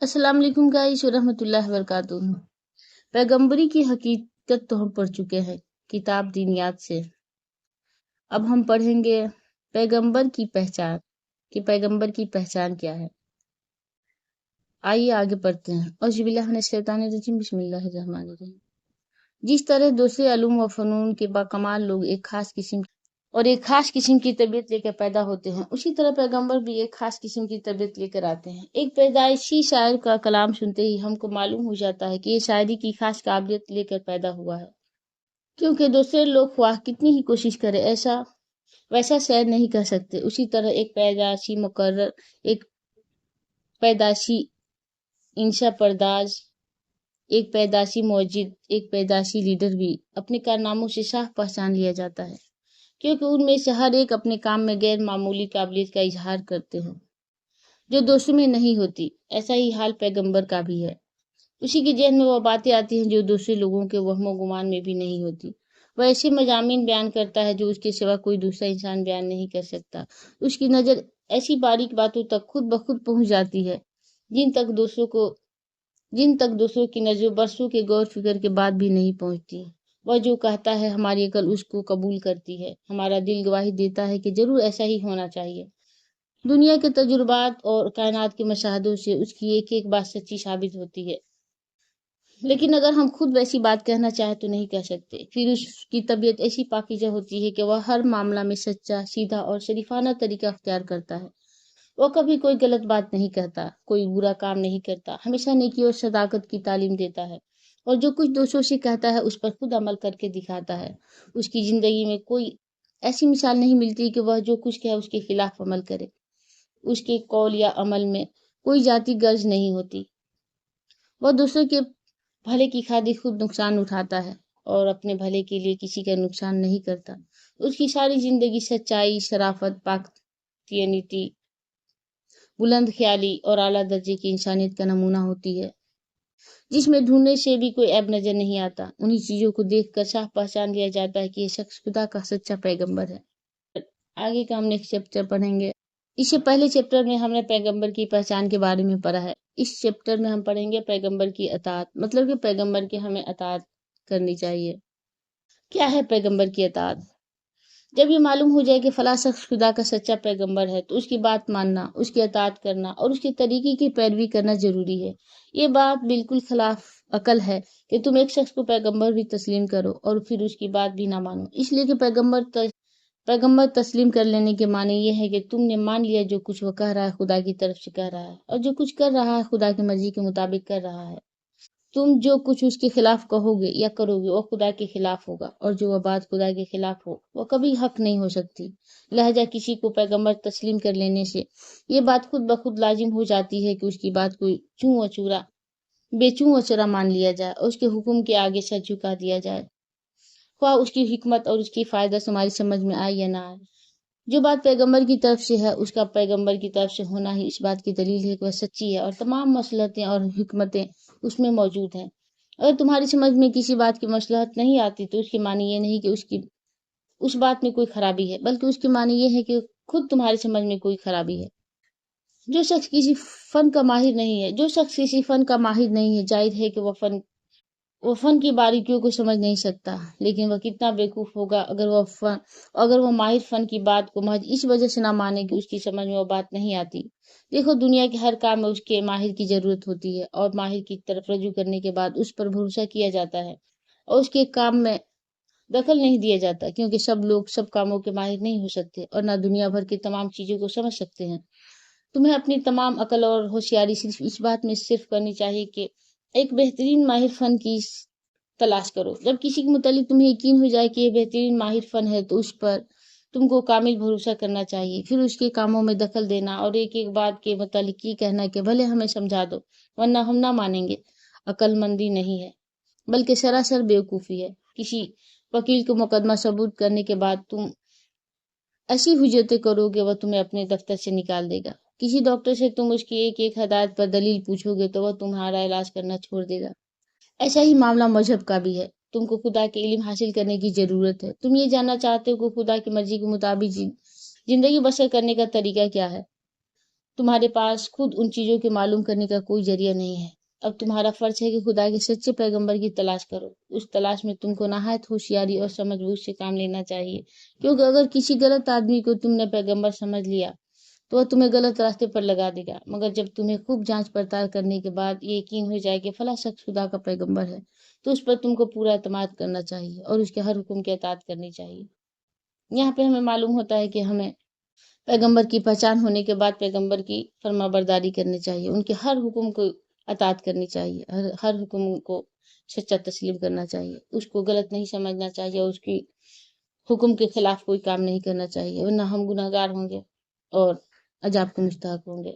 अस्सलाम वालेकुम गाइस रहमत उल्लाह वबरकातुहू। पैगंबरी की हकीकत तो हम पढ़ चुके हैं किताब दीनियात से। अब हम पढ़ेंगे पैगंबर की पहचान कि पैगंबर की पहचान क्या है। आइए आगे पढ़ते हैं। औज़ुबिल्लाहिमिनश्शैतानिर्रजीम बिस्मिल्लाहिर्रहमानिर्रहीम। जिस तरह दूसरे अलूम व फ़नून के बाकमाल लोग एक खास किस्म की तबीयत लेकर पैदा होते हैं, उसी तरह पैगंबर भी एक खास किस्म की तबीयत लेकर आते हैं। एक पैदाइशी शायर का कलाम सुनते ही हमको मालूम हो जाता है कि ये शायरी की खास काबिलियत लेकर पैदा हुआ है, क्योंकि दूसरे लोग ख्वाह कितनी ही कोशिश करें वैसा शायर नहीं कर सकते। उसी तरह एक पैदाइशी मुकर्रर, एक पैदाइशी इंशा परदाज, एक पैदाइशी मौजिद, एक पैदाइशी लीडर भी अपने कारनामों से साफ पहचान लिया जाता है, क्योंकि उनमें से हर एक अपने काम में गैर मामूली काबिलियत का इजहार करते हैं जो दूसरों में नहीं होती। ऐसा ही हाल पैगंबर का भी है। उसी के जहन में वह बातें आती हैं जो दूसरे लोगों के वहमो गुमान में भी नहीं होती। वह ऐसे मजामीन बयान करता है जो उसके सिवा कोई दूसरा इंसान बयान नहीं कर सकता। उसकी नज़र ऐसी बारीक बातों तक खुद ब खुद पहुंच जाती है जिन तक दूसरों की नजर बरसों के गौर फिक्र के बाद भी नहीं पहुंचती। वह जो कहता है हमारी अकल उसको कबूल करती है, हमारा दिल गवाही देता है कि जरूर ऐसा ही होना चाहिए। दुनिया के तजुर्बात और कायनात के मशाहदों से उसकी एक एक बात सच्ची साबित होती है, लेकिन अगर हम खुद वैसी बात कहना चाहें तो नहीं कह सकते। फिर उसकी तबीयत ऐसी पाकीज़ा होती है कि वह हर मामला में सच्चा, सीधा और शरीफाना तरीका अख्तियार करता है। वह कभी कोई गलत बात नहीं कहता, कोई बुरा काम नहीं करता, हमेशा नेकी और सदाकत की तालीम देता है, और जो कुछ दूसरों से कहता है उस पर खुद अमल करके दिखाता है। उसकी ज़िंदगी में कोई ऐसी मिसाल नहीं मिलती कि वह जो कुछ कहे उसके खिलाफ अमल करे। उसके कौल या अमल में कोई जाति गर्ज नहीं होती। वह दूसरों के भले की खातिर खुद नुकसान उठाता है और अपने भले के लिए किसी का नुकसान नहीं करता। उसकी सारी जिंदगी सच्चाई, शराफत, पाकतीयनीति, बुलंद ख्याली और आला दर्जे की इंसानियत का नमूना होती है, जिसमें ढूंढने से भी कोई ऐब नजर नहीं आता। उन्हीं चीजों को देखकर साफ पहचान लिया जाता है कि यह शख्स खुदा का सच्चा पैगंबर है। आगे का हम नेक्स्ट चैप्टर पढ़ेंगे। इससे पहले चैप्टर में हमने पैगंबर की पहचान के बारे में पढ़ा है। इस चैप्टर में हम पढ़ेंगे पैगंबर की अताअत, मतलब कि पैगंबर की हमें अताअत करनी चाहिए। क्या है पैगंबर की अताअत? जब ये मालूम हो जाए कि फला शख्स खुदा का सच्चा पैगंबर है तो उसकी बात मानना, उसकी अताअत करना और उसके तरीके की पैरवी करना जरूरी है। ये बात बिल्कुल खिलाफ अकल है कि तुम एक शख्स को पैगंबर भी तस्लीम करो और फिर उसकी बात भी ना मानो, इसलिए कि पैगंबर तस्लीम कर लेने के माने ये है कि तुमने मान लिया जो कुछ वो कह रहा है खुदा की तरफ से कह रहा है, और जो कुछ कर रहा है खुदा की मर्जी के मुताबिक कर रहा है। तुम जो कुछ उसके खिलाफ कहोगे या करोगे वो खुदा के खिलाफ होगा, और जो वह बात खुदा के खिलाफ हो वो कभी हक नहीं हो सकती। लिहाजा किसी को पैगंबर तस्लीम कर लेने से ये बात खुद ब खुद लाजिम हो जाती है कि उसकी बात को बेचूं अचूरा मान लिया जाए और उसके हुक्म के आगे सर झुका दिया जाए, ख्वाह उसकी हिकमत और उसकी फायदा हमारी समझ में आए या ना आए। जो बात पैगंबर की तरफ से है उसका पैगंबर की तरफ से होना ही इस बात की दलील है कि वह सच्ची है और तमाम मसलहतें और हिकमतें उसमें मौजूद हैं। अगर तुम्हारी समझ में किसी बात की मसलहत नहीं आती तो उसके मानी ये नहीं कि उस बात में कोई खराबी है, बल्कि उसके मानी ये है कि खुद तुम्हारी समझ में कोई खराबी है। जो शख्स किसी फन का माहिर नहीं है, जाहिर है कि वो फन की बारीकियों को समझ नहीं सकता। लेकिन वह कितना बेवकूफ होगा अगर वह माहिर फन की बात को महज इस वजह से ना माने कि उसकी समझ में वो बात नहीं आती। देखो, दुनिया के हर काम में उसके माहिर की जरूरत होती है और माहिर की तरफ रजू करने के बाद उस पर भरोसा किया जाता है और उसके काम में दखल नहीं दिया जाता, क्योंकि सब लोग सब कामों के माहिर नहीं हो सकते और ना दुनिया भर की तमाम चीजों को समझ सकते हैं। तुम्हें अपनी तमाम अकल और होशियारी सिर्फ इस बात में सिर्फ करनी चाहिए कि एक बेहतरीन माहिर फन की तलाश करो। जब किसी के मुतालिक तुम्हें यकीन हो जाए कि यह बेहतरीन माहिर फन है तो उस पर तुमको कामिल भरोसा करना चाहिए, फिर उसके कामों में दखल देना और एक एक बात के मुतालिक ये कहना कि भले हमें समझा दो वरना हम ना मानेंगे, अक्लमंदी नहीं है बल्कि सरासर बेवकूफ़ी है। किसी वकील को मुकदमा सबूत करने के बाद तुम ऐसी हुज्जतें करोगे वह तुम्हें अपने दफ्तर से निकाल देगा। किसी डॉक्टर से तुम उसकी एक एक हदायत पर दलील पूछोगे तो वह तुम्हारा इलाज करना छोड़ देगा। ऐसा ही मामला मजहब का भी है। तुमको खुदा के इल्म हासिल करने की जरूरत है। तुम ये जानना चाहते हो कि खुदा की मर्जी के मुताबिक जिंदगी बसर करने का तरीका क्या है। تمہارے پاس خود ان چیزوں کے معلوم کرنے کا کوئی ذریعہ نہیں ہے۔ اب تمہارا فرض ہے کہ خدا کے سچے پیغمبر کی تلاش کرو۔ اس تلاش میں تم کو نہایت ہوشیاری اور سمجھ بوجھ سے کام لینا چاہیے، کیونکہ اگر کسی غلط آدمی کو تم نے پیغمبر سمجھ لیا تو وہ تمہیں غلط راستے پر لگا دے گا، مگر جب تمہیں خوب جانچ پڑتال کرنے کے بعد یہ یقین ہو جائے کہ فلاں شخص خدا کا پیغمبر ہے تو اس پر تم کو پورا اعتماد کرنا چاہیے اور اس کے ہر حکم کی اطاعت کرنی چاہیے۔ یہاں پہ ہمیں معلوم ہوتا ہے کہ ہمیں پیغمبر کی پہچان ہونے کے بعد پیغمبر کی فرما برداری کرنی چاہیے، ان کے ہر حکم کو اطاعت کرنی چاہیے، ہر حکم کو سچا تسلیم کرنا چاہیے، اس کو غلط نہیں سمجھنا چاہیے، اور اس کی حکم کے خلاف کوئی کام نہیں کرنا چاہیے، ورنہ ہم گناہگار ہوں گے اور عذاب کے مستحق ہوں گے۔